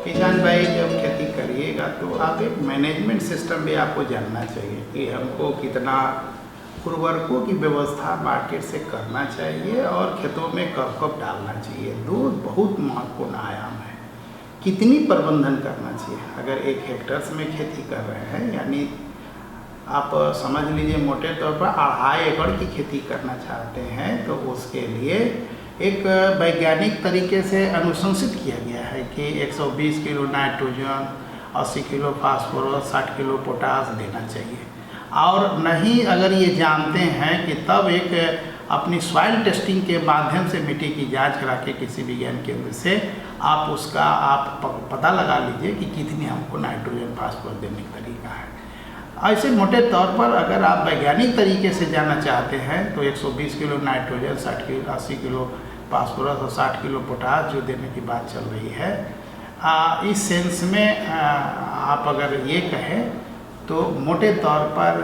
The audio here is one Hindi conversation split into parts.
किसान भाई जब खेती करिएगा तो आप एक मैनेजमेंट सिस्टम भी आपको जानना चाहिए कि हमको कितना उर्वरकों की व्यवस्था मार्केट से करना चाहिए और खेतों में कब कब डालना चाहिए। दो बहुत महत्वपूर्ण आयाम है। कितनी प्रबंधन करना चाहिए। अगर 1 हेक्टेयर में खेती कर रहे हैं यानी आप समझ लीजिए मोटे तौर पर 2.5 एकड़ की खेती करना चाहते हैं तो उसके लिए एक वैज्ञानिक तरीके से अनुशंसित किया गया है कि 120 kilo nitrogen, 80 kilo phosphorus, 60 kilo potash देना चाहिए। और नहीं अगर ये जानते हैं कि तब एक अपनी सॉइल टेस्टिंग के माध्यम से मिट्टी की जांच करा के किसी विज्ञान केंद्र से आप उसका पता लगा लीजिए कि कितनी हमको नाइट्रोजन फास्फोरस देने का तरीका है। ऐसे मोटे तौर पर अगर आप वैज्ञानिक तरीके से जानना चाहते हैं तो 120 किलो नाइट्रोजन, 80 किलो फास्फोरस और 60 किलो पोटास जो देने की बात चल रही है, इस सेंस में आप अगर ये कहें तो मोटे तौर पर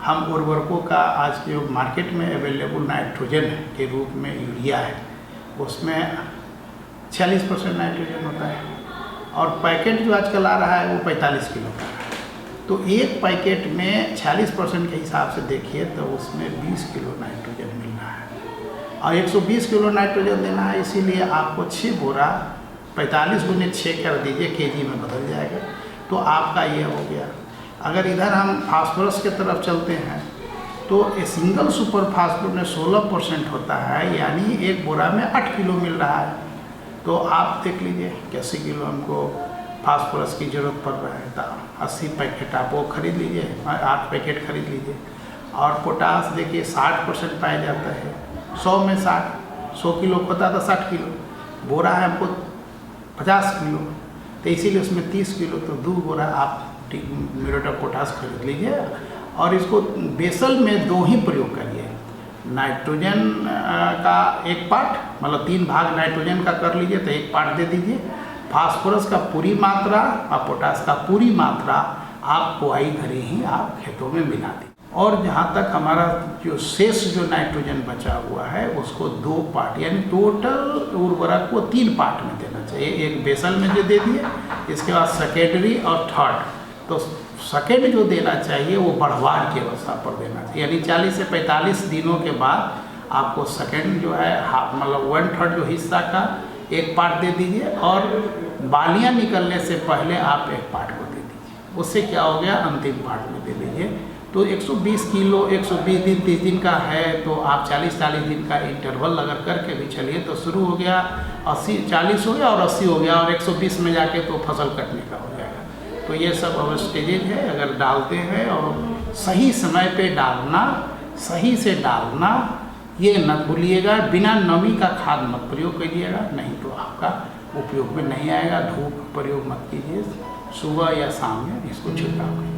हम उर्वरकों का आज के मार्केट में अवेलेबल नाइट्रोजन के रूप में यूरिया है, उसमें 46% नाइट्रोजन होता है और पैकेट जो आजकल आ रहा है वो 45 किलो का है। तो एक पैकेट में 46% के हिसाब से देखिए तो उसमें 20 किलो नाइट्रोजन मिल रहा है और 120 किलो नाइट्रोजन देना है, इसीलिए आपको 6 बोरा 45 गुने 6 कर दीजिए, केजी में बदल जाएगा। तो आपका ये हो गया। अगर इधर हम फास्फोरस की तरफ चलते हैं तो सिंगल सुपर फास्फोरस में 16% होता है यानी एक बोरा में 8 किलो मिल रहा है। तो आप देख लीजिए कि 80 किलो हमको फास्फोरस की ज़रूरत पड़ रहा है तो 80 पैकेट आप वो खरीद लीजिए, 8 पैकेट खरीद लीजिए। और पोटास देखिए 60% पाया जाता है, 100 में 60, 100 किलो होता था 60 किलो, बोरा है हमको 50 किलो तो इसीलिए उसमें 30 किलो तो 2 बोरा आप म्यूरेट ऑफ पोटास खरीद लीजिए और इसको बेसल में 2 ही प्रयोग करिए। नाइट्रोजन का 1 पार्ट मतलब 3 भाग नाइट्रोजन का कर लीजिए तो 1 पार्ट दे दीजिए, फास्फोरस का पूरी मात्रा और पोटास का पूरी मात्रा आप बुआई घरे ही आप खेतों में मिला दें। और जहाँ तक हमारा जो शेष जो नाइट्रोजन बचा हुआ है उसको 2 पार्ट यानी टोटल उर्वरक को 3 पार्ट में देना चाहिए। एक बेसल में जो दे दिए, इसके बाद सेकेंडरी और थर्ड। तो सेकेंड जो देना चाहिए वो बढ़वार की अवस्था पर देना चाहिए यानी 40 से 45 दिनों के बाद आपको सेकेंड जो है मतलब 1/3 जो हिस्सा का 1 पार्ट दे दीजिए और बालियाँ निकलने से पहले आप 1 पार्ट को दे दीजिए। उससे क्या हो गया, अंतिम पार्ट में दे दीजिए। तो 120 किलो 120 दिन 30 दिन का है तो आप 40 दिन का इंटरवल अगर करके भी चलिए तो शुरू हो गया 40 हो गया और 80 हो गया और 120 में जाके तो फसल कटने का हो जाएगा। तो ये सब अब स्टेजेज है। अगर डालते हैं और सही समय पे डालना, सही से डालना, ये न भूलिएगा। बिना नमी का खाद मत प्रयोग करिएगा, नहीं तो आपका उपयोग में नहीं आएगा। धूप प्रयोग मत कीजिए, सुबह या शाम में इसको छिड़काव करिए।